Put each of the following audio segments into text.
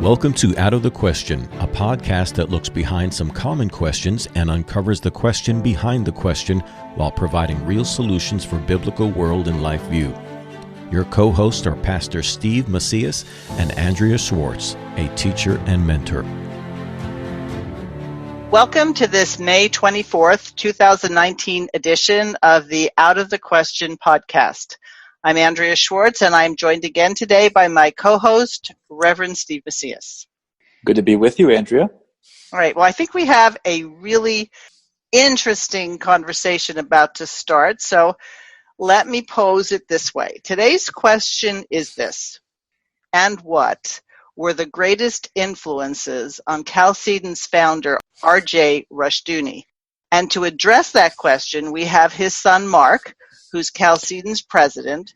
Welcome to Out of the Question, a podcast that looks behind some common questions and uncovers the question behind the question while providing real solutions for biblical world and life view. Your co-hosts are Pastor Steve Macias and Andrea Schwartz, a teacher and mentor. Welcome to this May 24th, 2019 edition of the Out of the Question podcast. I'm Andrea Schwartz, and I'm joined again today by my co-host, Reverend Steve Macias. Good to be with you, Andrea. All right. Well, I think we have a really interesting conversation about to start, so let me pose it this way. Today's question is this: and what were the greatest influences on Chalcedon's founder, R.J. Rushdoony? And to address that question, we have his son, Mark, who's Chalcedon's president,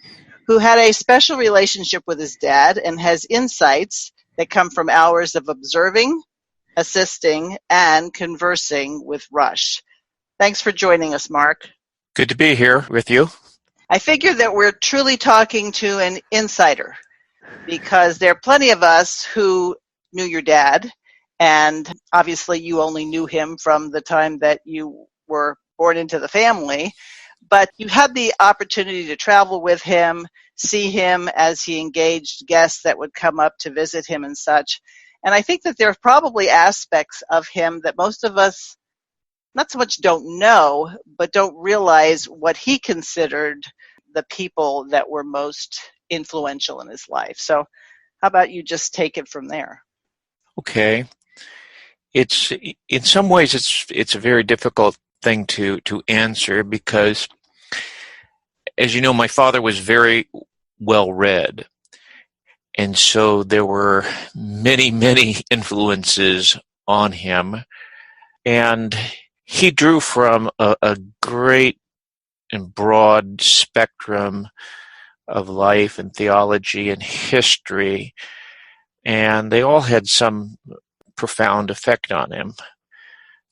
who had a special relationship with his dad and has insights that come from hours of observing, assisting, and conversing with Rush. Thanks for joining us, Mark. Good to be here with you. I figure that we're truly talking to an insider, because there are plenty of us who knew your dad, and obviously you only knew him from the time that you were born into the family, but you had the opportunity to travel with him, see him as he engaged guests that would come up to visit him and such. And I think that there are probably aspects of him that most of us not so much don't know, but don't realize what he considered the people that were most influential in his life. So how about you just take it from there? Okay. It's in some ways it's a very difficult thing to answer because, as you know, my father was very well read, and so there were many influences on him, and he drew from a great and broad spectrum of life and theology and history, and they all had some profound effect on him.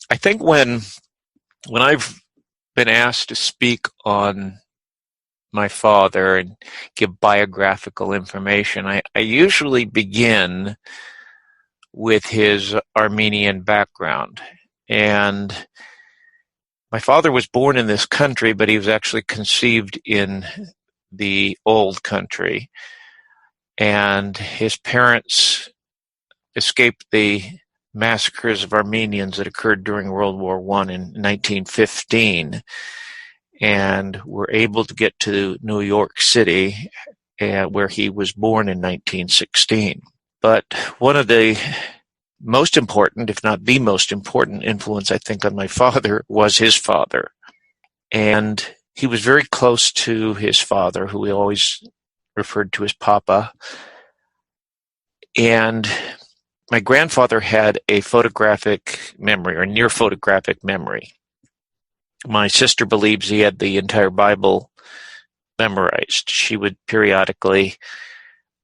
I think when I've been asked to speak on my father and give biographical information, I usually begin with his Armenian background. And my father was born in this country, but he was actually conceived in the old country. And his parents escaped the massacres of Armenians that occurred during World War I in 1915 and were able to get to New York City, where he was born in 1916. But one of the most important, if not the most important influence, I think, on my father was his father. And he was very close to his father, who we always referred to as Papa. And my grandfather had a photographic memory, or near photographic memory. My sister believes he had the entire Bible memorized. She would periodically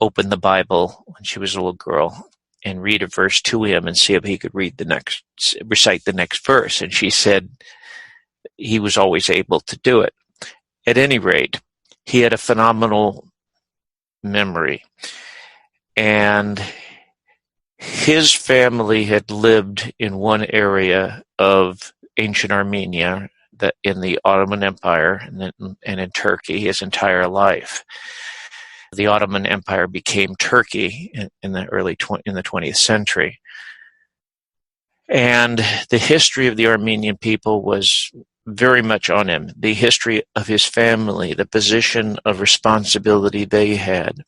open the Bible when she was a little girl and read a verse to him and see if he could recite the next verse. And she said he was always able to do it. At any rate, he had a phenomenal memory. And his family had lived in one area of ancient Armenia, in the Ottoman Empire, and in Turkey his entire life. The Ottoman Empire became Turkey in the 20th century. And the history of the Armenian people was very much on him. The history of his family, the position of responsibility they had,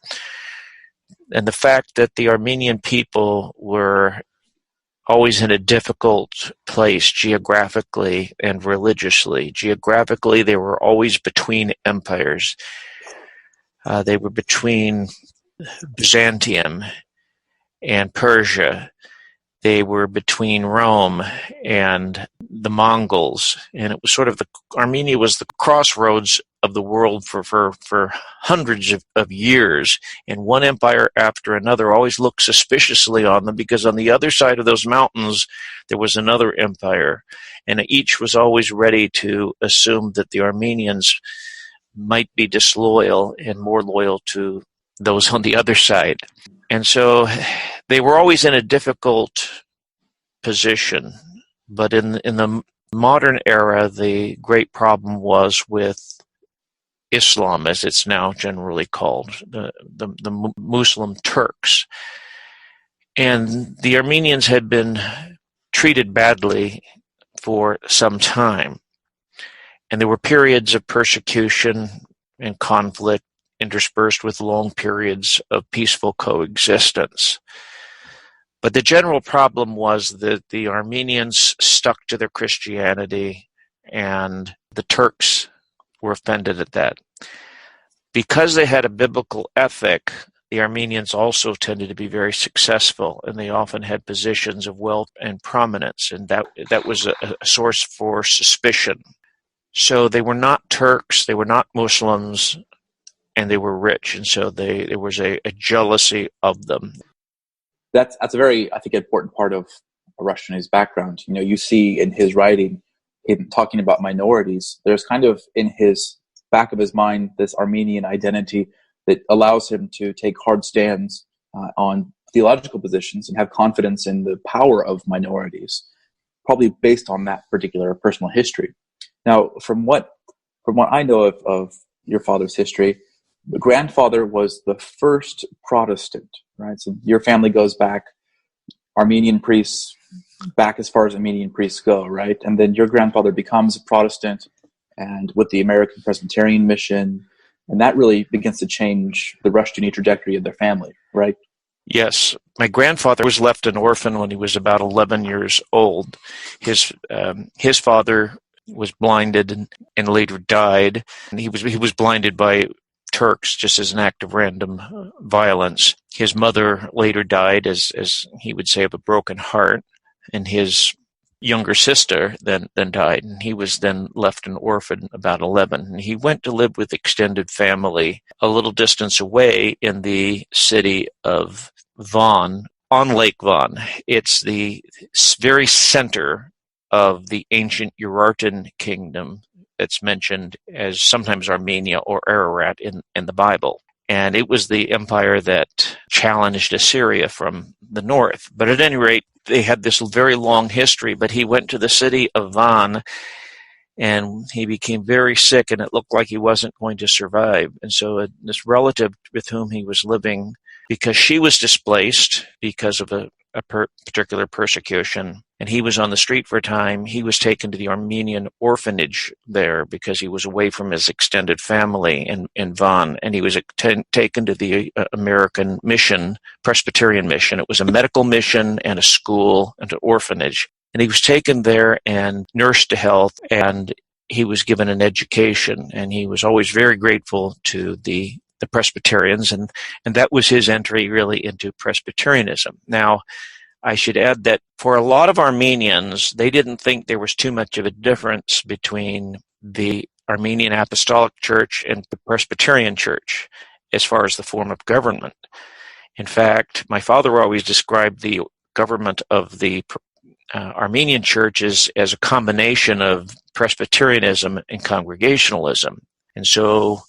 and the fact that the Armenian people were always in a difficult place geographically and religiously. Geographically, they were always between empires. They were between Byzantium and Persia. They were between Rome and the Mongols. And it was sort of Armenia was the crossroads of the world for hundreds of years. And one empire after another always looked suspiciously on them, because on the other side of those mountains, there was another empire. And each was always ready to assume that the Armenians might be disloyal and more loyal to those on the other side. And so They were always in a difficult position, but in the modern era, the great problem was with Islam, as it's now generally called, the Muslim Turks. And the Armenians had been treated badly for some time. And there were periods of persecution and conflict interspersed with long periods of peaceful coexistence. But the general problem was that the Armenians stuck to their Christianity, and the Turks were offended at that. Because they had a biblical ethic, the Armenians also tended to be very successful, and they often had positions of wealth and prominence, and that was a source for suspicion. So they were not Turks, they were not Muslims, and they were rich, and so there was a jealousy of them. That's a very, I think, important part of Rushdoony's background. You see in his writing, him talking about minorities, there's kind of in his back of his mind this Armenian identity that allows him to take hard stands on theological positions and have confidence in the power of minorities, probably based on that particular personal history. Now, from what I know of your father's history, the grandfather was the first Protestant, right? So your family goes back, Armenian priests, back as far as Armenian priests go, right? And then your grandfather becomes a Protestant, and with the American Presbyterian mission, and that really begins to change the Rushdoony trajectory of their family, right? Yes. My grandfather was left an orphan when he was about 11 years old. His father was blinded and later died. And he was blinded by Turks just as an act of random violence. His mother later died, as he would say, of a broken heart, and his younger sister then died, and he was then left an orphan about 11. And he went to live with extended family a little distance away in the city of Vaughan, on Lake Vaughan. It's the very center of the ancient Urartian kingdom that's mentioned as sometimes Armenia or Ararat in the Bible. And it was the empire that challenged Assyria from the north. But at any rate, they had this very long history, but he went to the city of Van, and he became very sick, and it looked like he wasn't going to survive. And so this relative with whom he was living, because she was displaced because of a particular persecution, and he was on the street for a time, he was taken to the Armenian orphanage there because he was away from his extended family in Vaughan, and he was taken to the American mission, Presbyterian mission. It was a medical mission and a school and an orphanage. And he was taken there and nursed to health, and he was given an education, and he was always very grateful to the Presbyterians, and that was his entry really into Presbyterianism. Now, I should add that for a lot of Armenians, they didn't think there was too much of a difference between the Armenian Apostolic Church and the Presbyterian Church as far as the form of government. In fact, my father always described the government of the Armenian churches as a combination of Presbyterianism and Congregationalism. And so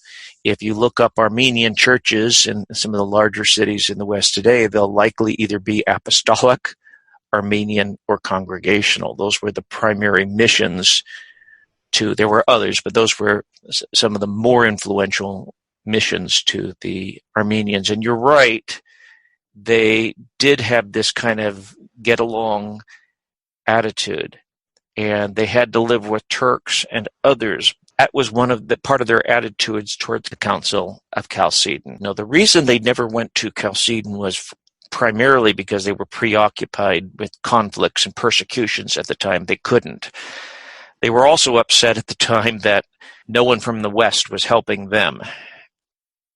if you look up Armenian churches in some of the larger cities in the West today, they'll likely either be apostolic, Armenian, or congregational. Those were the primary missions there were others, but those were some of the more influential missions to the Armenians. And you're right, they did have this kind of get along attitude, and they had to live with Turks and others. That was one of the part of their attitudes towards the Council of Chalcedon. Now, the reason they never went to Chalcedon was primarily because they were preoccupied with conflicts and persecutions at the time. They couldn't. They were also upset at the time that no one from the West was helping them,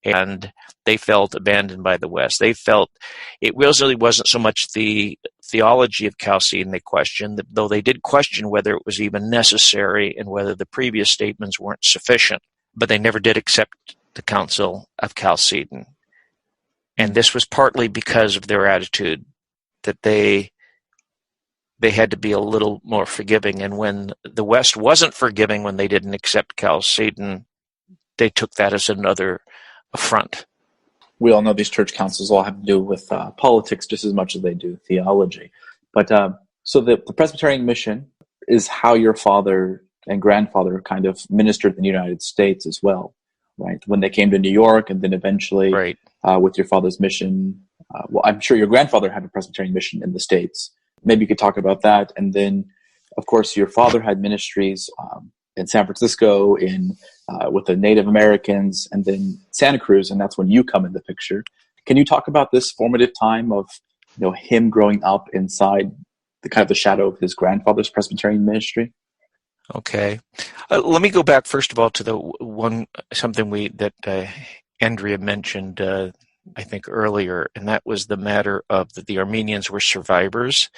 and they felt abandoned by the West. They felt it really wasn't so much the theology of Chalcedon they questioned, though they did question whether it was even necessary and whether the previous statements weren't sufficient. But they never did accept the Council of Chalcedon. And this was partly because of their attitude, that they had to be a little more forgiving. And when the West wasn't forgiving when they didn't accept Chalcedon, they took that as another affront. we all know these church councils all have to do with politics just as much as they do theology. But so the Presbyterian mission is how your father and grandfather kind of ministered in the United States as well, right? When they came to New York, and then eventually Right. With your father's mission, well, I'm sure your grandfather had a Presbyterian mission in the States. Maybe you could talk about that. And then, of course, your father had ministries in San Francisco, with the Native Americans, and then Santa Cruz, and that's when you come in the picture. Can you talk about this formative time of him growing up inside the kind of the shadow of his grandfather's Presbyterian ministry? Okay. Let me go back first of all to something that Andrea mentioned, I think earlier, and that was the matter of that the Armenians were survivors.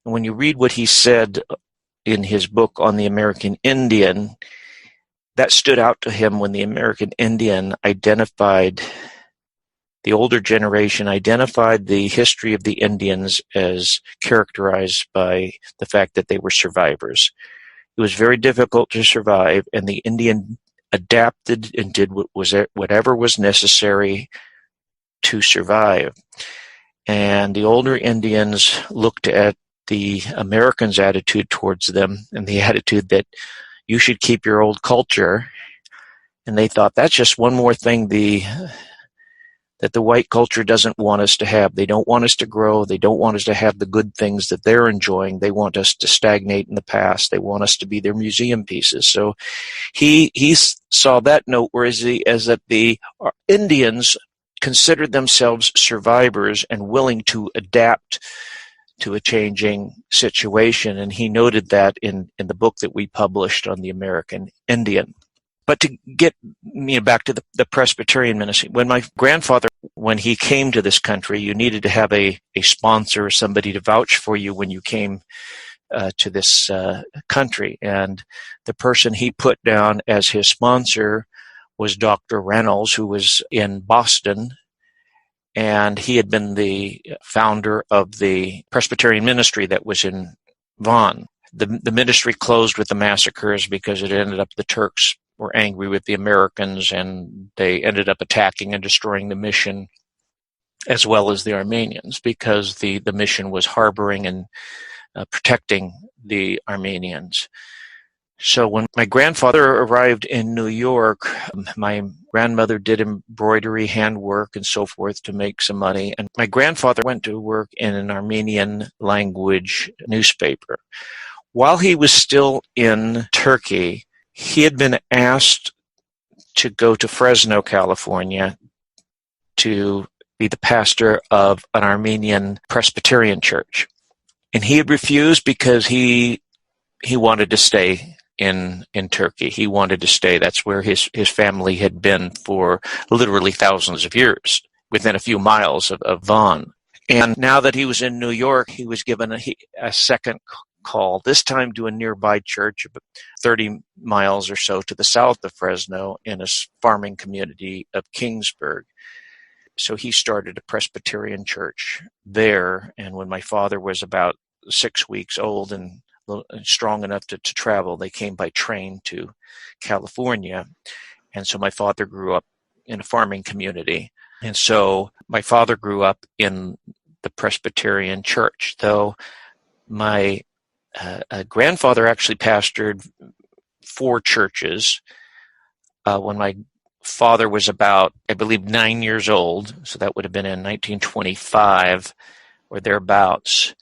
And when you read what he said in his book on the American Indian, that stood out to him when the American Indian the older generation identified the history of the Indians as characterized by the fact that they were survivors. It was very difficult to survive, and the Indian adapted and did whatever was necessary to survive. And the older Indians looked at the Americans' attitude towards them and the attitude that you should keep your old culture. And they thought that's just one more thing that the white culture doesn't want us to have. They don't want us to grow. They don't want us to have the good things that they're enjoying. They want us to stagnate in the past. They want us to be their museum pieces. So he saw that note, whereas that the Indians considered themselves survivors and willing to adapt to a changing situation. And he noted that in the book that we published on the American Indian. But to get back to the Presbyterian ministry, when my grandfather, when he came to this country, you needed to have a sponsor, somebody to vouch for you when you came to this country. And the person he put down as his sponsor was Dr. Reynolds, who was in Boston. And he had been the founder of the Presbyterian ministry that was in Vaughan. The ministry closed with the massacres because it ended up the Turks were angry with the Americans, and they ended up attacking and destroying the mission as well as the Armenians, because the mission was harboring and protecting the Armenians. So when my grandfather arrived in New York, my grandmother did embroidery, handwork, and so forth to make some money. And my grandfather went to work in an Armenian language newspaper. While he was still in Turkey, he had been asked to go to Fresno, California, to be the pastor of an Armenian Presbyterian church. And he had refused because he wanted to stay in Turkey. He wanted to stay. That's where his family had been for literally thousands of years, within a few miles of Vaughan. And now that he was in New York, he was given a second call, this time to a nearby church, about 30 miles or so to the south of Fresno, in a farming community of Kingsburg. So he started a Presbyterian church there. And when my father was about 6 weeks old and strong enough to travel, they came by train to California. And so my father grew up in a farming community. And so my father grew up in the Presbyterian church, though my grandfather actually pastored 4 churches when my father was about, I believe, 9 years old. So that would have been in 1925 or thereabouts.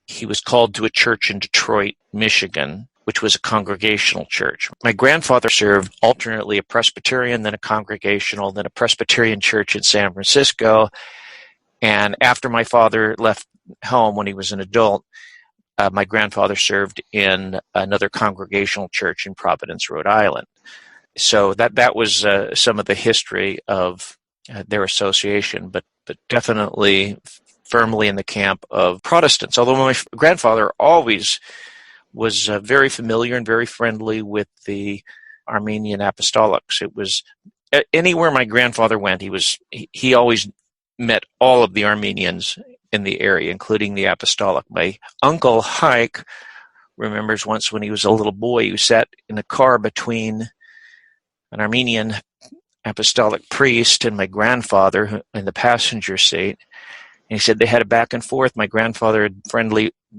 He was called to a church in Detroit, Michigan, which was a congregational church. My grandfather served alternately a Presbyterian, then a congregational, then a Presbyterian church in San Francisco. And after my father left home when he was an adult, my grandfather served in another congregational church in Providence, Rhode Island. So that was some of the history of their association, but definitely firmly in the camp of Protestants. Although my grandfather always was very familiar and very friendly with the Armenian apostolics. It was anywhere my grandfather went, he always met all of the Armenians in the area, including the apostolic. My uncle Hike remembers once when he was a little boy, he sat in a car between an Armenian apostolic priest and my grandfather in the passenger seat. And he said they had a back and forth. My grandfather had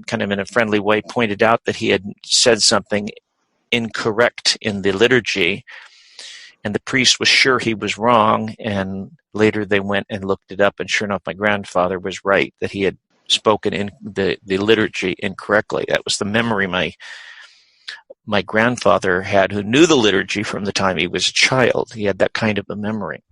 kind of in a friendly way, pointed out that he had said something incorrect in the liturgy, and the priest was sure he was wrong, and later they went and looked it up, and sure enough, my grandfather was right, that he had spoken in the liturgy incorrectly. That was the memory my grandfather had, who knew the liturgy from the time he was a child. He had that kind of a memory.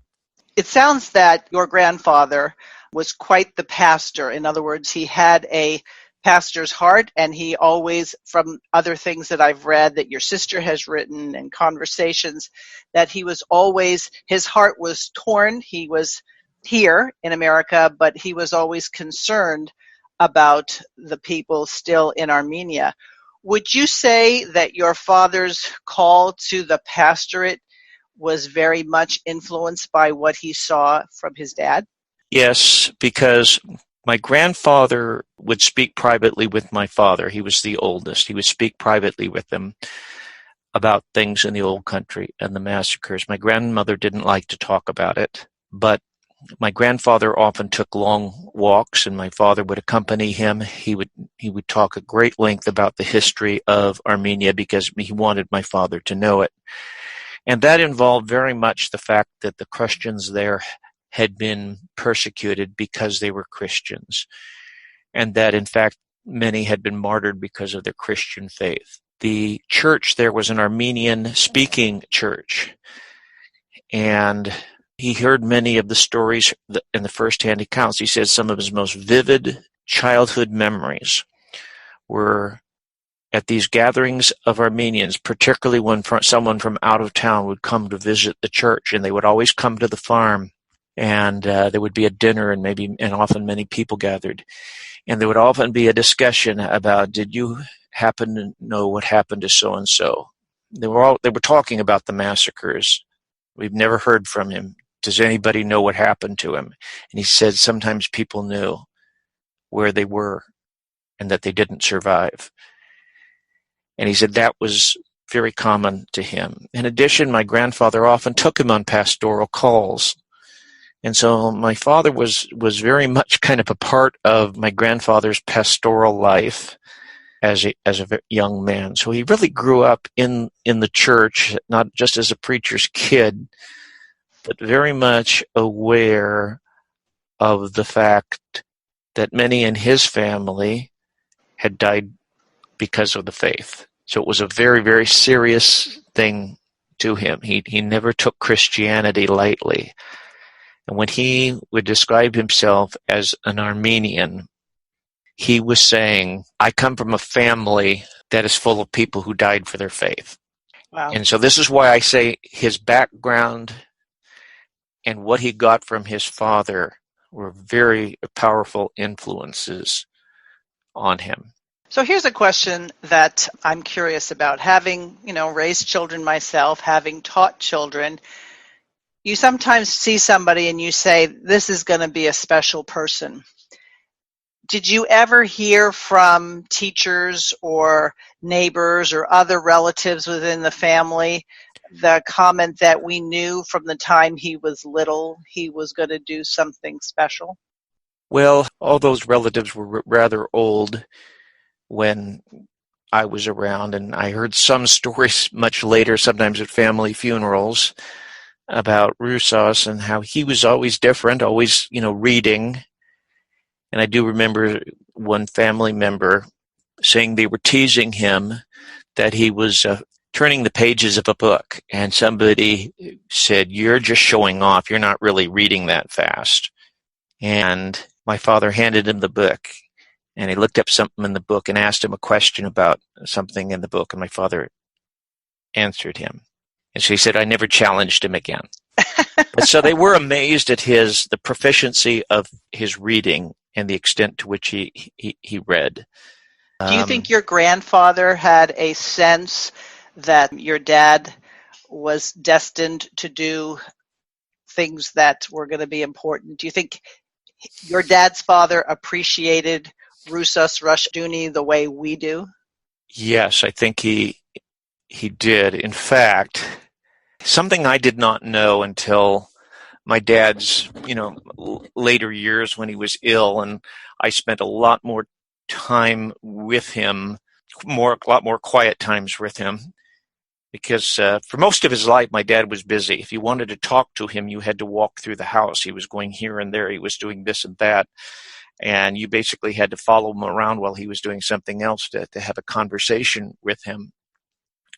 It sounds that your grandfather was quite the pastor. In other words, he had a pastor's heart, and he always, from other things that I've read that your sister has written and conversations, that he was always, his heart was torn. He was here in America, but he was always concerned about the people still in Armenia. Would you say that your father's call to the pastorate was very much influenced by what he saw from his dad? Yes, because my grandfather would speak privately with my father. He was the oldest. He would speak privately with him about things in the old country and the massacres. My grandmother didn't like to talk about it, but my grandfather often took long walks, and my father would accompany him. He would talk at great length about the history of Armenia because he wanted my father to know it. And that involved very much the fact that the Christians there had been persecuted because they were Christians, and that in fact many had been martyred because of their Christian faith. The church there was an Armenian-speaking church, and he heard many of the stories in the first-hand accounts. He said some of his most vivid childhood memories were at these gatherings of Armenians, particularly when someone from out of town would come to visit the church, and they would always come to the farm, and there would be a dinner, and often many people gathered, and there would often be a discussion about, did you happen to know what happened to so and so? They were talking about the massacres. We've never heard from him. Does anybody know what happened to him? And he said sometimes people knew where they were and that they didn't survive. And he said that was very common to him. In addition, my grandfather often took him on pastoral calls. And so my father was very much kind of a part of my grandfather's pastoral life as a young man. So he really grew up in the church, not just as a preacher's kid, but very much aware of the fact that many in his family had died because of the faith. So it was a very, very serious thing to him. He never took Christianity lightly. And when he would describe himself as an Armenian, he was saying, I come from a family that is full of people who died for their faith. Wow. And so this is why I say his background and what he got from his father were very powerful influences on him. So here's a question that I'm curious about. Having, raised children myself, having taught children, you sometimes see somebody and you say, this is going to be a special person. Did you ever hear from teachers or neighbors or other relatives within the family the comment that we knew from the time he was little he was going to do something special? Well, all those relatives were rather old when I was around, and I heard some stories much later, sometimes at family funerals, about Roussos and how he was always different, always, reading. And I do remember one family member saying they were teasing him that he was turning the pages of a book, and somebody said, you're just showing off, you're not really reading that fast. And my father handed him the book, and he looked up something in the book and asked him a question about something in the book, and my father answered him. And so he said, I never challenged him again. But so they were amazed at the proficiency of his reading and the extent to which he read. Do you think your grandfather had a sense that your dad was destined to do things that were going to be important? Do you think your dad's father appreciated Roussos Rushdoony the way we do? Yes, I think he did. In fact, Something I did not know until my dad's, later years when he was ill, and I spent a lot more time with him, a lot more quiet times with him, because for most of his life, my dad was busy. If you wanted to talk to him, you had to walk through the house. He was going here and there. He was doing this and that. And you basically had to follow him around while he was doing something else to have a conversation with him,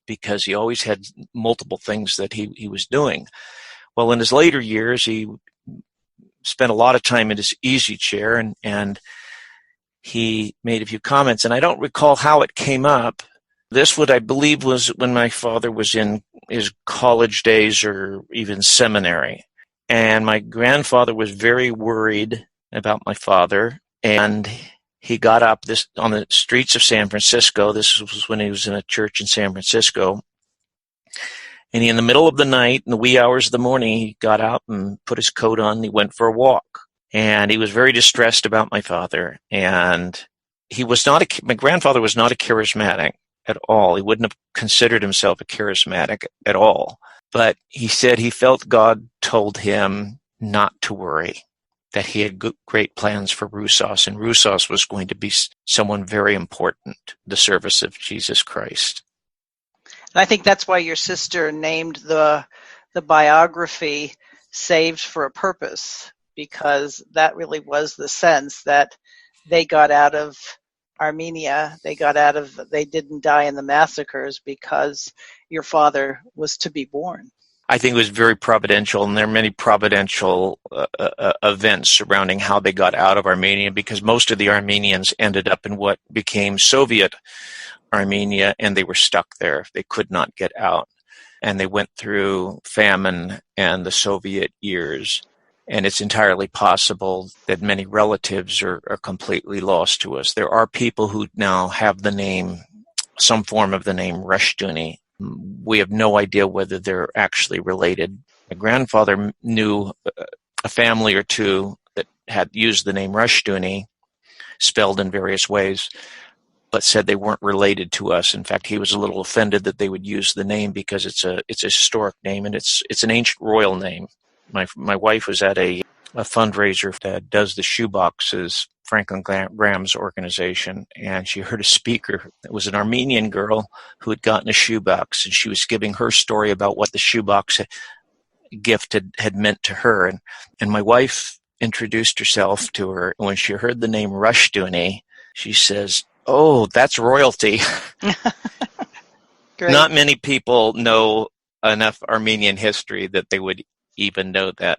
because he always had multiple things that he was doing. Well, in his later years, he spent a lot of time in his easy chair, and he made a few comments, and I don't recall how it came up. This would, I believe, was when my father was in his college days or even seminary. And my grandfather was very worried about my father, and he got up on the streets of San Francisco. This was when he was in a church in San Francisco. And in the middle of the night, in the wee hours of the morning, he got out and put his coat on, and he went for a walk. And he was very distressed about my father. And my grandfather was not a charismatic at all. He wouldn't have considered himself a charismatic at all. But he said he felt God told him not to worry, that he had great plans for Roussos, and Roussos was going to be someone very important, the service of Jesus Christ. And I think that's why your sister named the biography Saved for a Purpose, because that really was the sense that they got out of Armenia. They didn't die in the massacres because your father was to be born. I think it was very providential, and there are many providential events surrounding how they got out of Armenia, because most of the Armenians ended up in what became Soviet Armenia, and they were stuck there. They could not get out, and they went through famine and the Soviet years. And it's entirely possible that many relatives are completely lost to us. There are people who now have some form of the name Rushdoony. We have no idea whether they're actually related. My grandfather knew a family or two that had used the name Rushdoony, spelled in various ways, but said they weren't related to us. In fact, he was a little offended that they would use the name, because it's a historic name, and it's an ancient royal name. My wife was at a fundraiser that does the shoeboxes, Franklin Graham's organization, and she heard a speaker that was an Armenian girl who had gotten a shoebox, and she was giving her story about what the shoebox gift had meant to her. And my wife introduced herself to her. When she heard the name Rushdoony, she says, "Oh, that's royalty." Great. Not many people know enough Armenian history that they would even know that.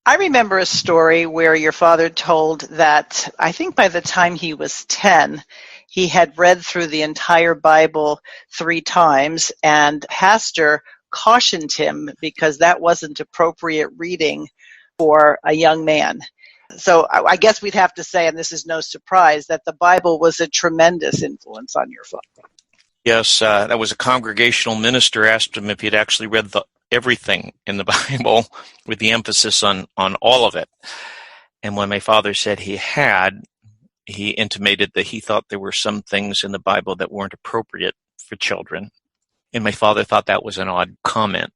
I remember a story where your father told that I think by the time he was 10, he had read through the entire Bible 3 times, and pastor cautioned him because that wasn't appropriate reading for a young man. So I guess we'd have to say, and this is no surprise, that the Bible was a tremendous influence on your father. Yes, that was a congregational minister asked him if he'd actually read everything in the Bible, with the emphasis on all of it. And when my father said he had, he intimated that he thought there were some things in the Bible that weren't appropriate for children. And my father thought that was an odd comment,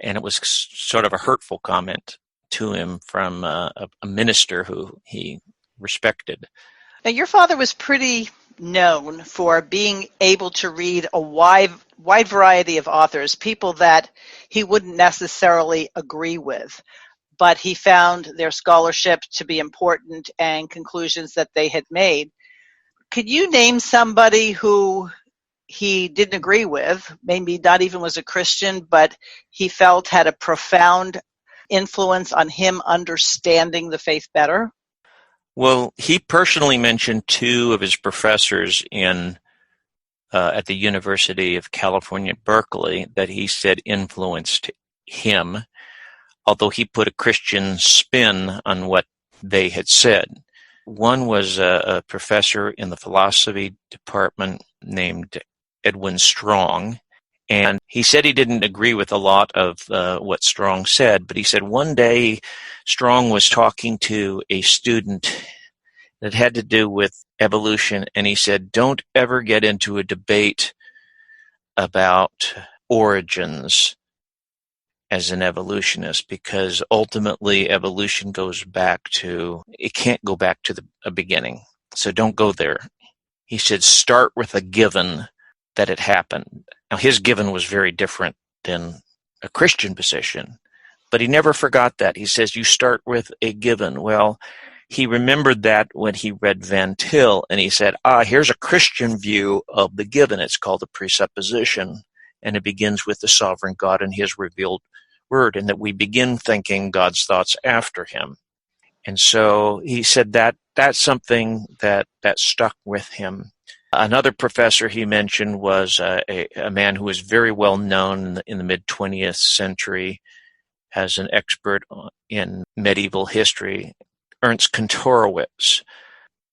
and it was sort of a hurtful comment to him from a minister who he respected. Now, your father was pretty known for being able to read a wide variety of authors, people that he wouldn't necessarily agree with, but he found their scholarship to be important and conclusions that they had made. Could you name somebody who he didn't agree with, maybe not even was a Christian, but he felt had a profound influence on him understanding the faith better? Well, he personally mentioned 2 of his professors at the University of California, Berkeley, that he said influenced him, although he put a Christian spin on what they had said. One was a professor in the philosophy department named Edwin Strong, and he said he didn't agree with a lot of what Strong said, but he said one day Strong was talking to a student that had to do with evolution, and he said, "Don't ever get into a debate about origins. as an evolutionist, because ultimately evolution it can't go back to a beginning. So don't go there. He said, start with a given that it happened. Now, his given was very different than a Christian position, but he never forgot that. He says, you start with a given. Well, he remembered that when he read Van Til, and he said, here's a Christian view of the given. It's called the presupposition, and it begins with the sovereign God and his revealed word, and that we begin thinking God's thoughts after him. And so he said that that's something that stuck with him. Another professor he mentioned was a man who was very well known in the mid-20th century as an expert in medieval history, Ernst Kantorowicz.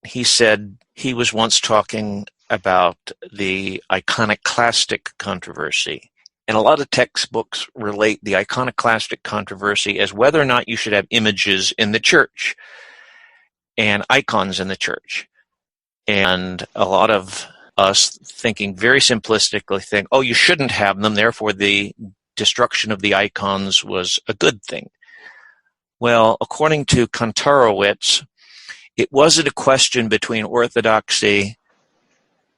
He said he was once talking about the iconoclastic controversy. And a lot of textbooks relate the iconoclastic controversy as whether or not you should have images in the church and icons in the church. And a lot of us, thinking very simplistically, think, you shouldn't have them, therefore the destruction of the icons was a good thing. Well, according to Kantorowicz, it wasn't a question between orthodoxy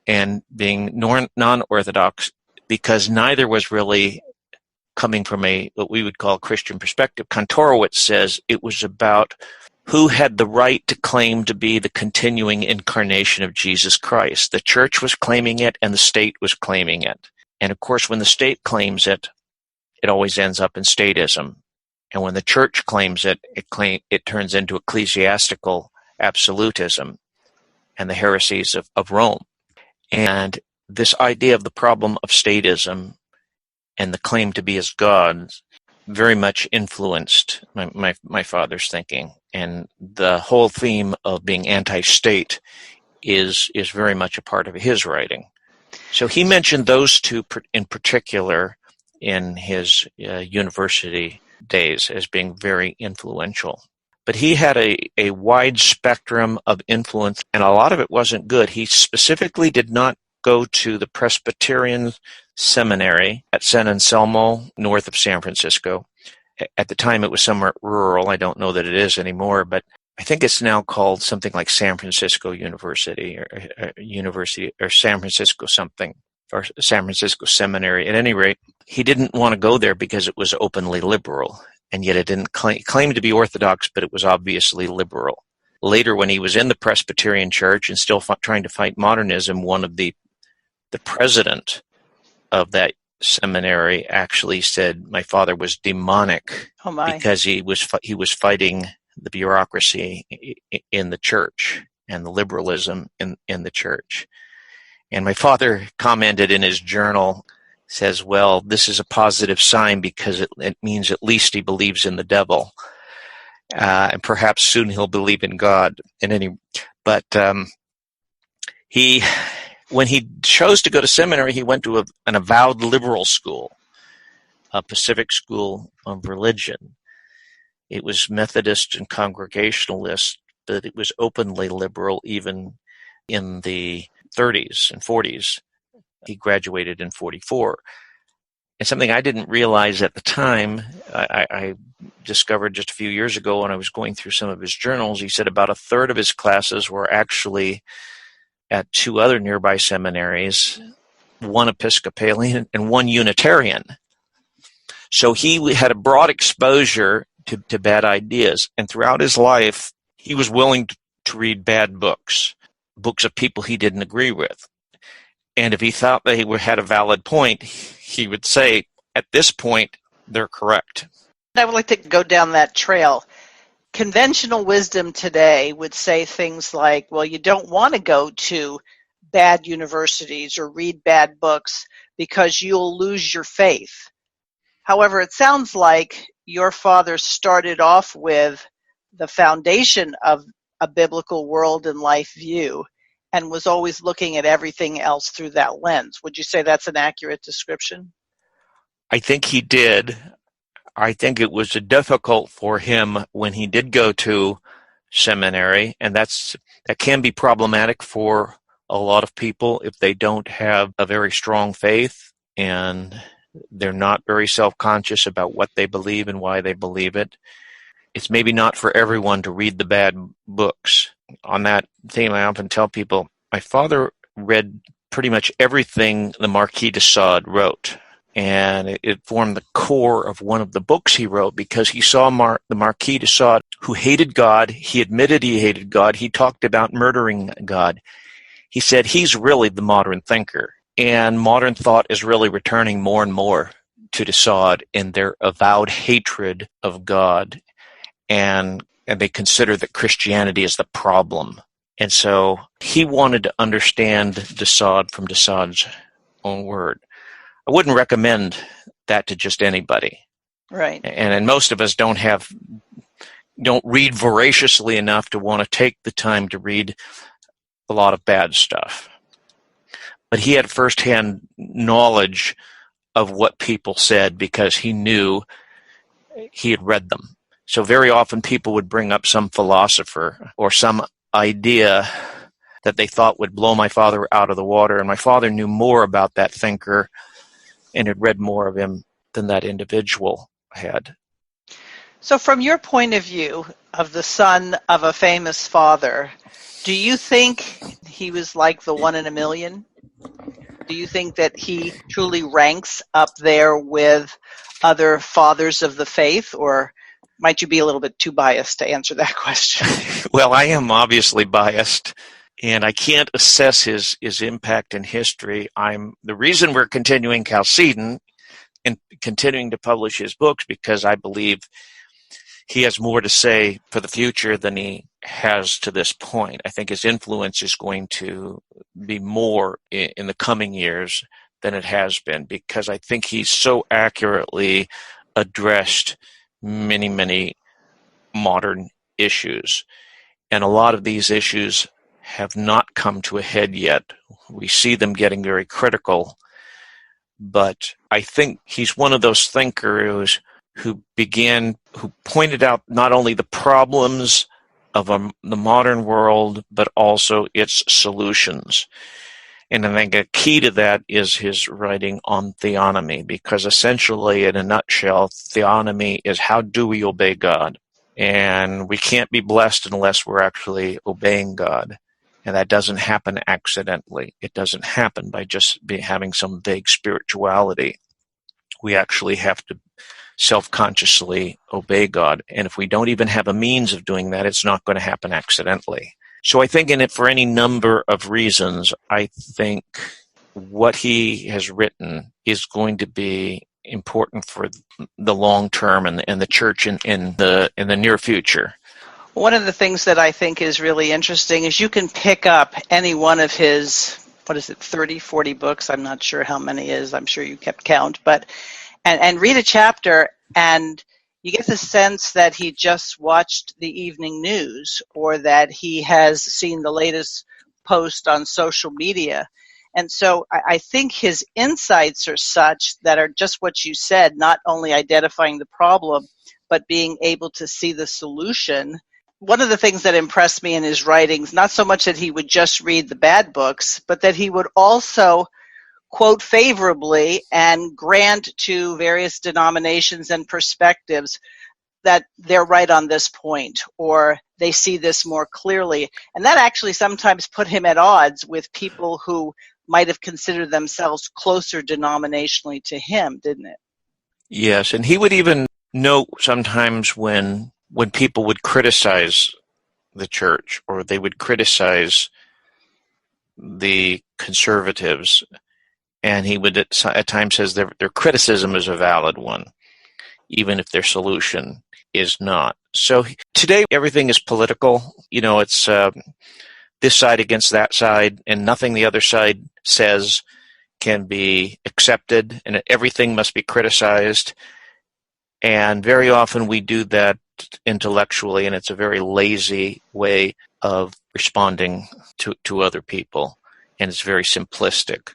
and being non-orthodox, because neither was really coming from what we would call a Christian perspective. Kantorowicz says it was about who had the right to claim to be the continuing incarnation of Jesus Christ. The church was claiming it, and the state was claiming it. And of course, when the state claims it, it always ends up in statism. And when the church claims it, it turns into ecclesiastical absolutism and the heresies of Rome. And this idea of the problem of statism and the claim to be as God very much influenced my father's thinking. And the whole theme of being anti-state is very much a part of his writing. So he mentioned those two in particular in his university days as being very influential. But he had a wide spectrum of influence, and a lot of it wasn't good. He specifically did not go to the Presbyterian seminary at San Anselmo, north of San Francisco. At the time, it was somewhat rural. I don't know that it is anymore, but I think it's now called something like San Francisco University or San Francisco something, or San Francisco Seminary. At any rate, he didn't want to go there because it was openly liberal, and yet it didn't claim to be orthodox, but it was obviously liberal. Later, when he was in the Presbyterian Church and still trying to fight modernism, one of the president of that seminary actually said my father was demonic because he was fighting the bureaucracy in the church and the liberalism in the church. And my father commented in his journal, says, well, this is a positive sign because it means at least he believes in the devil. And perhaps soon he'll believe in God. When he chose to go to seminary, he went to an avowed liberal school, a Pacific School of Religion. It was Methodist and Congregationalist, but it was openly liberal even in the 30s and 40s. He graduated in 44. And something I didn't realize at the time, I discovered just a few years ago when I was going through some of his journals, he said about a third of his classes were actually at two other nearby seminaries, one Episcopalian and one Unitarian. So he had a broad exposure to bad ideas. And throughout his life, he was willing to read bad books of people he didn't agree with. And if he thought they had a valid point, he would say, at this point, they're correct. I would like to go down that trail. Conventional wisdom today would say things like, well, you don't want to go to bad universities or read bad books because you'll lose your faith. However, it sounds like your father started off with the foundation of a biblical world and life view and was always looking at everything else through that lens. Would you say that's an accurate description? I think he did. I think it was difficult for him when he did go to seminary, and that can be problematic for a lot of people if they don't have a very strong faith and They're not very self-conscious about what they believe and why they believe it. It's maybe not for everyone to read the bad books. On that theme, I often tell people, my father read pretty much everything the Marquis de Sade wrote, and it formed the core of one of the books he wrote, because he saw the Marquis de Sade, who hated God. He admitted he hated God. He talked about murdering God. He said he's really the modern thinker, and modern thought is really returning more and more to de Sade in their avowed hatred of God, and they consider that Christianity is the problem. And so he wanted to understand de Sade from de Sade's own word. I wouldn't recommend that to just anybody. Right. And most of us don't read voraciously enough to want to take the time to read a lot of bad stuff. But he had firsthand knowledge of what people said because he knew he had read them. So very often people would bring up some philosopher or some idea that they thought would blow my father out of the water, and my father knew more about that thinker and had read more of him than that individual had. So from your point of view of the son of a famous father, do you think he was like the one in a million? Do you think that he truly ranks up there with other fathers of the faith, or might you be a little bit too biased to answer that question? Well, I am obviously biased, and I can't assess his impact in history. The reason we're continuing Chalcedon and continuing to publish his books, because I believe he has more to say for the future than he has to this point. I think his influence is going to be more in the coming years than it has been, because I think he's so accurately addressed many, many modern issues. And a lot of these issues have not come to a head yet. We see them getting very critical, but I think he's one of those thinkers who pointed out not only the problems of the modern world, but also its solutions. And I think a key to that is his writing on theonomy, because essentially, in a nutshell, theonomy is how do we obey God? And we can't be blessed unless we're actually obeying God. And that doesn't happen accidentally. It doesn't happen by just having some vague spirituality. We actually have to self-consciously obey God. And if we don't even have a means of doing that, it's not going to happen accidentally. So I think in it, for any number of reasons, I think what he has written is going to be important for the long term and the church in the near future. One of the things that I think is really interesting is you can pick up any one of his, 30, 40 books? I'm not sure how many it is. I'm sure you kept count, but and read a chapter, and you get the sense that he just watched the evening news, or that he has seen the latest post on social media. And so I think his insights are such that are just what you said, not only identifying the problem, but being able to see the solution. One of the things that impressed me in his writings, not so much that he would just read the bad books, but that he would also quote favorably and grant to various denominations and perspectives that they're right on this point, or they see this more clearly. And that actually sometimes put him at odds with people who might have considered themselves closer denominationally to him, didn't it? Yes, and he would even note sometimes when people would criticize the church, or they would criticize the conservatives, and he would at times says their criticism is a valid one, even if their solution is not. So today everything is political. It's this side against that side, and nothing the other side says can be accepted, and everything must be criticized. And very often we do that intellectually, and it's a very lazy way of responding to other people, and it's very simplistic.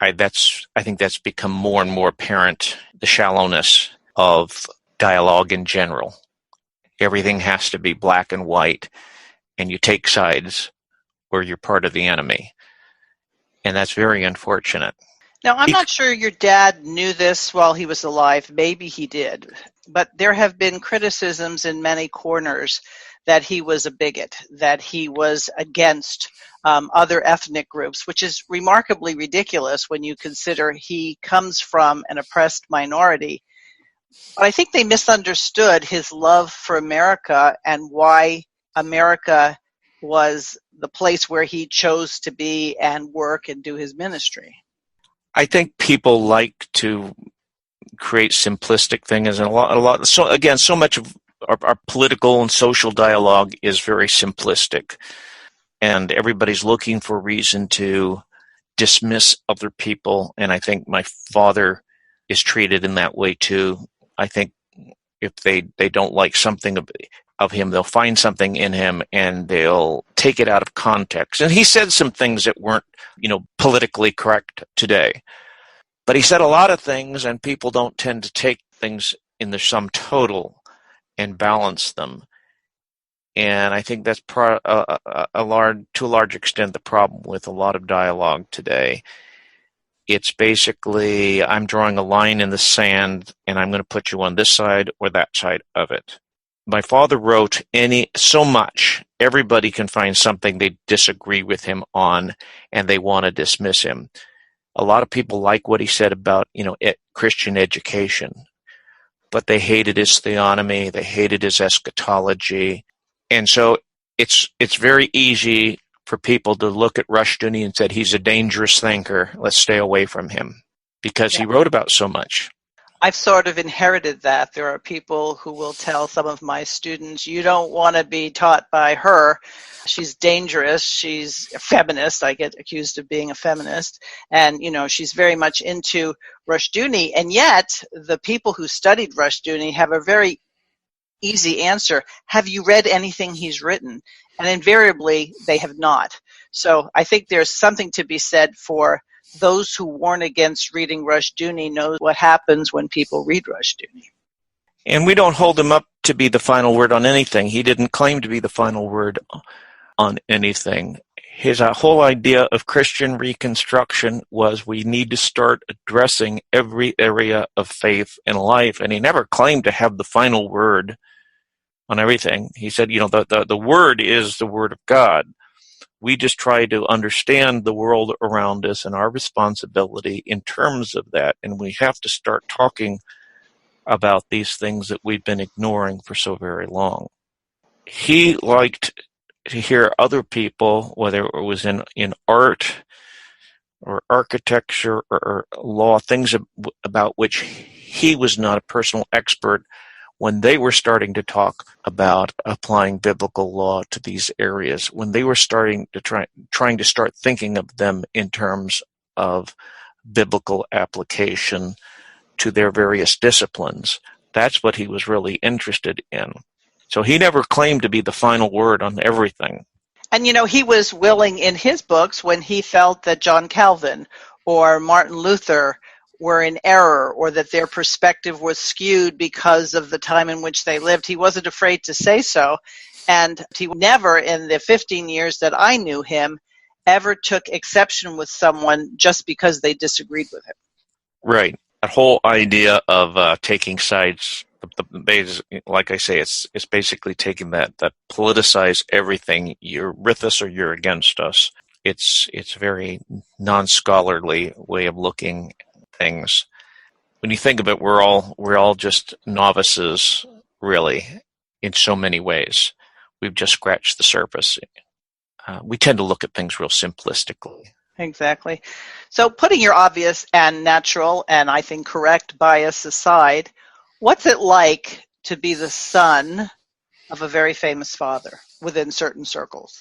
I think that's become more and more apparent, the shallowness of dialogue in general. Everything has to be black and white, and you take sides or you're part of the enemy. And that's very unfortunate. Now, I'm not sure your dad knew this while he was alive. Maybe he did. But there have been criticisms in many corners that he was a bigot, that he was against other ethnic groups, which is remarkably ridiculous when you consider he comes from an oppressed minority. But I think they misunderstood his love for America and why America was the place where he chose to be and work and do his ministry. I think people like to create simplistic things, and a lot. So again, so much of our political and social dialogue is very simplistic, and everybody's looking for a reason to dismiss other people. And I think my father is treated in that way too. I think if they don't like something of him, they'll find something in him and they'll take it out of context. And he said some things that weren't, politically correct today. But he said a lot of things, and people don't tend to take things in the sum total and balance them. And I think that's to a large extent the problem with a lot of dialogue today. It's basically, I'm drawing a line in the sand, and I'm going to put you on this side or that side of it. My father wrote so much, everybody can find something they disagree with him on, and they want to dismiss him. A lot of people like what he said about, Christian education, but they hated his theonomy, they hated his eschatology. And so it's very easy for people to look at Rushdoony and said, he's a dangerous thinker, let's stay away from him, because he wrote about so much. I've sort of inherited that. There are people who will tell some of my students, you don't want to be taught by her. She's dangerous. She's a feminist. I get accused of being a feminist. And, she's very much into Rushdoony. And yet, the people who studied Rushdoony have a very easy answer. Have you read anything he's written? And invariably, they have not. So I think there's something to be said for those who warn against reading Rushdoony know what happens when people read Rushdoony. And we don't hold him up to be the final word on anything. He didn't claim to be the final word on anything. His whole idea of Christian reconstruction was we need to start addressing every area of faith in life. And he never claimed to have the final word on everything. He said, the word is the word of God. We just try to understand the world around us and our responsibility in terms of that. And we have to start talking about these things that we've been ignoring for so very long. He liked to hear other people, whether it was in art or architecture or law, things about which he was not a personal expert, when they were starting to talk about applying biblical law to these areas, when they were starting to trying to start thinking of them in terms of biblical application to their various disciplines, that's what he was really interested in. So he never claimed to be the final word on everything. And, he was willing in his books when he felt that John Calvin or Martin Luther were in error or that their perspective was skewed because of the time in which they lived. He wasn't afraid to say so. And he never, in the 15 years that I knew him, ever took exception with someone just because they disagreed with him. Right. That whole idea of taking sides, like I say, it's basically taking that politicize everything. You're with us or you're against us. It's a very non-scholarly way of looking things. When you think of it, we're all just novices, really, in so many ways. We've just scratched the surface. We tend to look at things real simplistically. Exactly. So putting your obvious and natural and I think correct bias aside, what's it like to be the son of a very famous father within certain circles?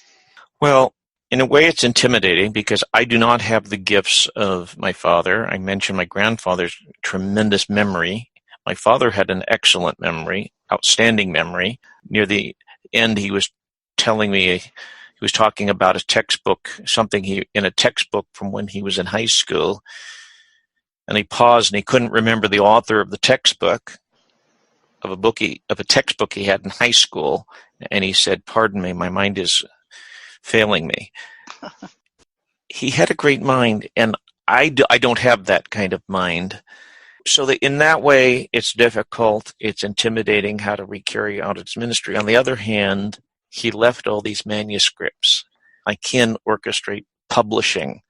Well, in a way, it's intimidating because I do not have the gifts of my father. I mentioned my grandfather's tremendous memory. My father had an excellent memory, outstanding memory. Near the end, he was telling me, he was talking about a textbook, in a textbook from when he was in high school. And he paused and he couldn't remember the author of the textbook, of a textbook he had in high school. And he said, "Pardon me, my mind is failing me." He had a great mind, and I don't have that kind of mind. So that in that way, it's difficult. It's intimidating how to carry out its ministry. On the other hand, he left all these manuscripts. I can orchestrate publishing.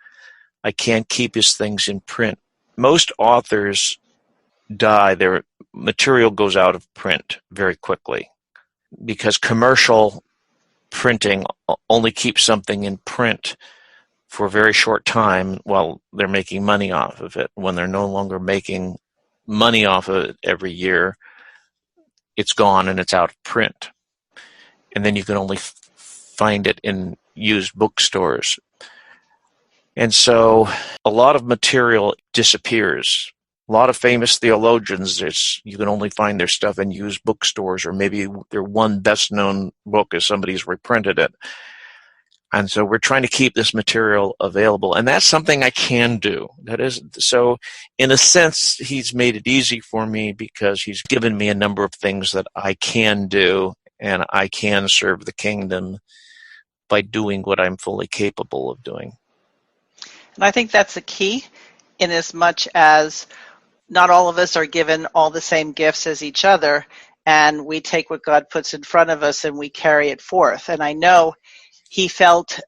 I can't keep his things in print. Most authors die. Their material goes out of print very quickly because commercial printing only keeps something in print for a very short time while they're making money off of it. When they're no longer making money off of it every year, it's gone and it's out of print. And then you can only find it in used bookstores. And so a lot of material disappears. A lot of famous theologians, you can only find their stuff in used bookstores, or maybe their one best-known book is somebody's reprinted it. And so we're trying to keep this material available. And that's something I can do. That is, so in a sense, he's made it easy for me because he's given me a number of things that I can do, and I can serve the kingdom by doing what I'm fully capable of doing. And I think that's the key, in as much as not all of us are given all the same gifts as each other, and we take what God puts in front of us and we carry it forth. And I know he felt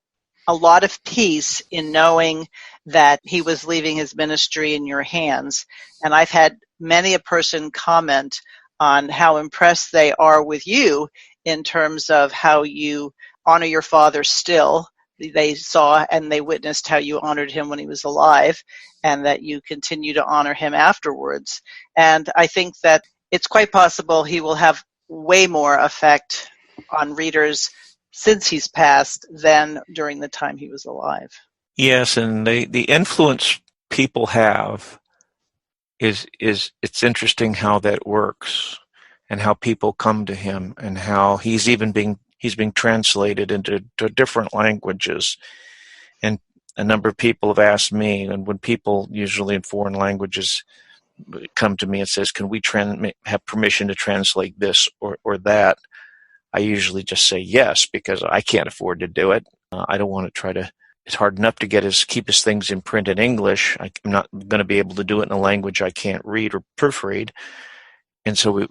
a lot of peace in knowing that he was leaving his ministry in your hands. And I've had many a person comment on how impressed they are with you in terms of how you honor your father still. They saw and they witnessed how you honored him when he was alive, and that you continue to honor him afterwards. And I think that it's quite possible he will have way more effect on readers since he's passed than during the time he was alive. Yes, and the influence people have is it's interesting how that works, and how people come to him, and how he's being translated into different languages. And a number of people have asked me, and when people usually in foreign languages come to me and says, "Can we have permission to translate this or that?" I usually just say yes, because I can't afford to do it. I don't want to try to. It's hard enough to keep his things in print in English. I'm not going to be able to do it in a language I can't read or proofread. And so we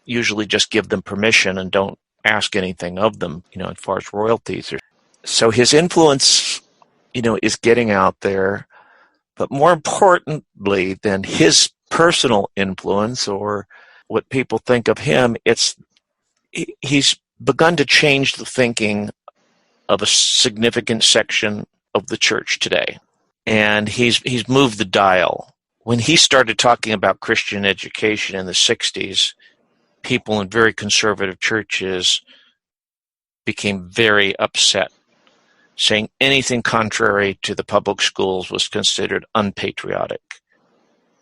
usually just give them permission and don't ask anything of them, as far as royalties. So his influence, is getting out there. But more importantly than his personal influence or what people think of him, he's begun to change the thinking of a significant section of the church today. And he's moved the dial. When he started talking about Christian education in the 60s, people in very conservative churches became very upset, saying anything contrary to the public schools was considered unpatriotic.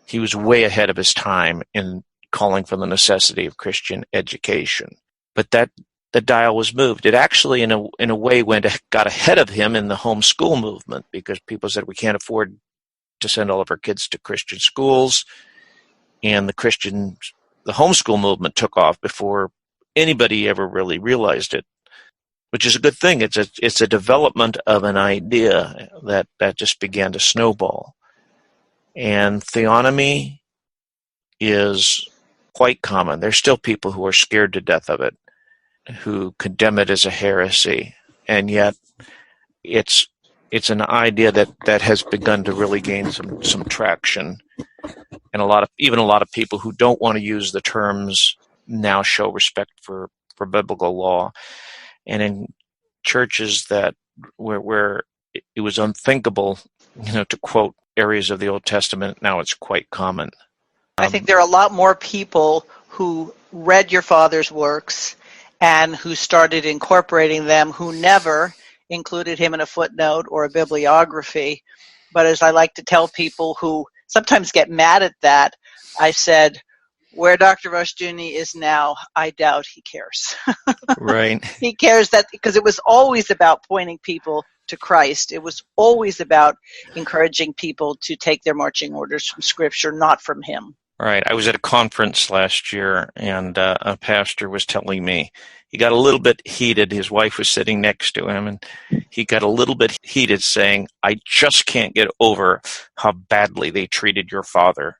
He was way ahead of his time in calling for the necessity of Christian education. But the dial was moved. It actually, in a way, got ahead of him in the homeschool movement, because people said we can't afford to send all of our kids to Christian schools, and the homeschool movement took off before anybody ever really realized it, which is a good thing. It's a development of an idea that just began to snowball, and theonomy is quite common. There's still people who are scared to death of it, who condemn it as a heresy, and yet it's an idea that has begun to really gain some traction, and a lot of people who don't want to use the terms now show respect for biblical law. And in churches where it was unthinkable, to quote areas of the Old Testament, now it's quite common. I think there are a lot more people who read your father's works and who started incorporating them, who never included him in a footnote or a bibliography. But as I like to tell people who sometimes get mad at that, I said, where Dr. Rushdoony is now, I doubt he cares. Right. He cares that because it was always about pointing people to Christ. It was always about encouraging people to take their marching orders from Scripture, not from him. Right. I was at a conference last year, and a pastor was telling me he got a little bit heated. His wife was sitting next to him, and he got a little bit heated, saying, "I just can't get over how badly they treated your father."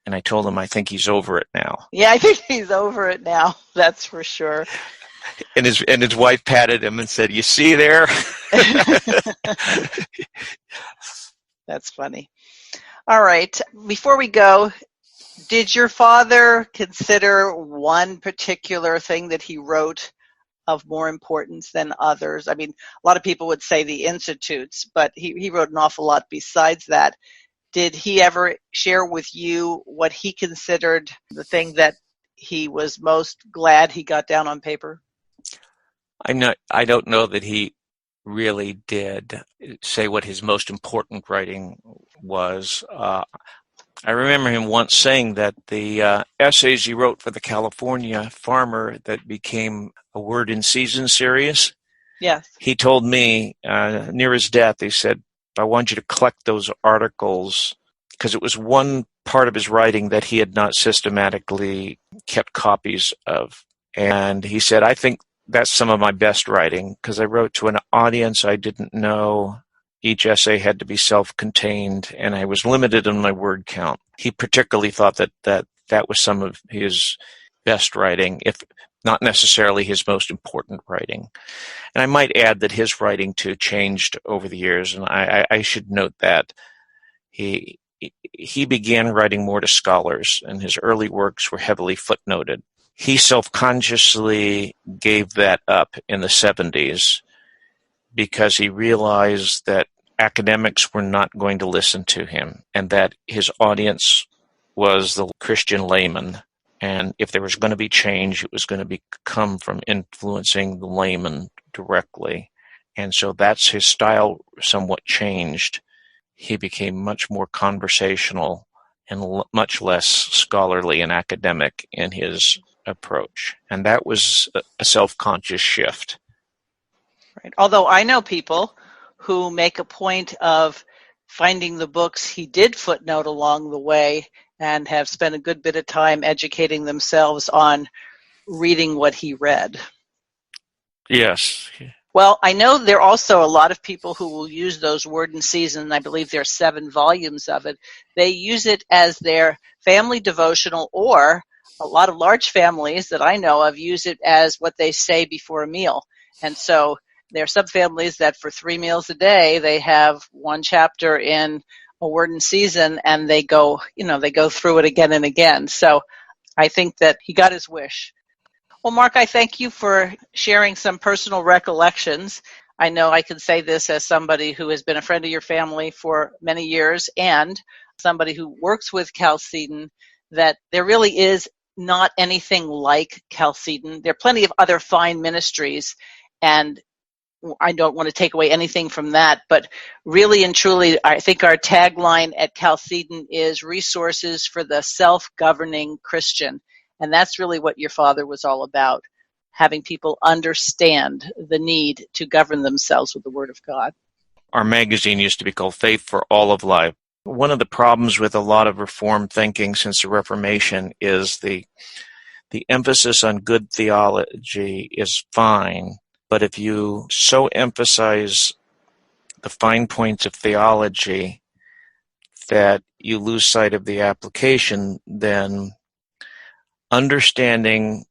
And I told him, I think he's over it now. Yeah, I think he's over it now. That's for sure. And his wife patted him and said, "You see there?" That's funny. All right. Before we go, did your father consider one particular thing that he wrote of more importance than others? I mean, a lot of people would say the Institutes, but he wrote an awful lot besides that. Did he ever share with you what he considered the thing that he was most glad he got down on paper? I don't know that he really did say what his most important writing was. I remember him once saying that the essays he wrote for the California Farmer that became a Word in Season series, Yes. he told me near his death, he said, "I want you to collect those articles," because it was one part of his writing that he had not systematically kept copies of. And he said, "I think that's some of my best writing because I wrote to an audience I didn't know. Each essay had to be self-contained, and I was limited in my word count." He particularly thought that was some of his best writing, if not necessarily his most important writing. And I might add that his writing, too, changed over the years, and I should note that he began writing more to scholars, and his early works were heavily footnoted. He self-consciously gave that up in the 70s because he realized that academics were not going to listen to him and that his audience was the Christian layman. And if there was going to be change, it was going to come from influencing the layman directly. And so that's his style somewhat changed. He became much more conversational and much less scholarly and academic in his approach. And that was a self-conscious shift. Right. Although I know people who make a point of finding the books he did footnote along the way and have spent a good bit of time educating themselves on reading what he read. Yes. Well, I know there are also a lot of people who will use those Word in Season. I believe there are 7 volumes of it. They use it as their family devotional, or a lot of large families that I know of use it as what they say before a meal. And so there are some families that for 3 meals a day, they have one chapter in a Word in Season, and they go through it again and again. So I think that he got his wish. Well, Mark, I thank you for sharing some personal recollections. I know I can say this as somebody who has been a friend of your family for many years and somebody who works with Chalcedon, that there really is not anything like Chalcedon. There are plenty of other fine ministries, and I don't want to take away anything from that, but really and truly, I think our tagline at Chalcedon is resources for the self-governing Christian. And that's really what your father was all about, having people understand the need to govern themselves with the Word of God. Our magazine used to be called Faith for All of Life. One of the problems with a lot of Reformed thinking since the Reformation is the emphasis on good theology is fine, but if you so emphasize the fine points of theology that you lose sight of the application, then understanding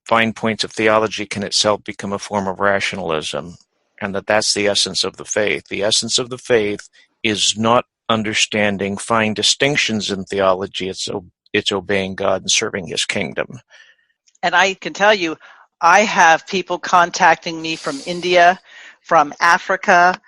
fine points of theology can itself become a form of rationalism, and that's the essence of the faith. The essence of the faith is not understanding fine distinctions in theology. It's obeying God and serving His kingdom. And I can tell you, I have people contacting me from India, from Africa,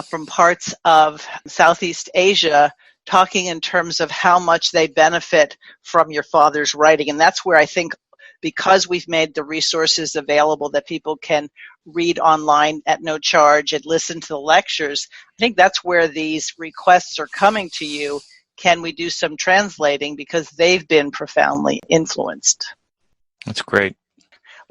from parts of Southeast Asia, talking in terms of how much they benefit from your father's writing. And that's where I think, because we've made the resources available that people can read online at no charge and listen to the lectures, I think that's where these requests are coming to you. Can we do some translating? Because they've been profoundly influenced. That's great.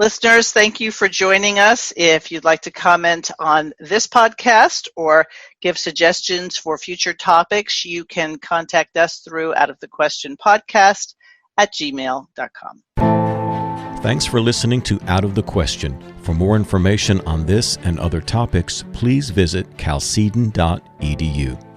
Listeners, thank you for joining us. If you'd like to comment on this podcast or give suggestions for future topics, you can contact us through outofthequestionpodcast@gmail.com. Thanks for listening to Out of the Question. For more information on this and other topics, please visit chalcedon.edu.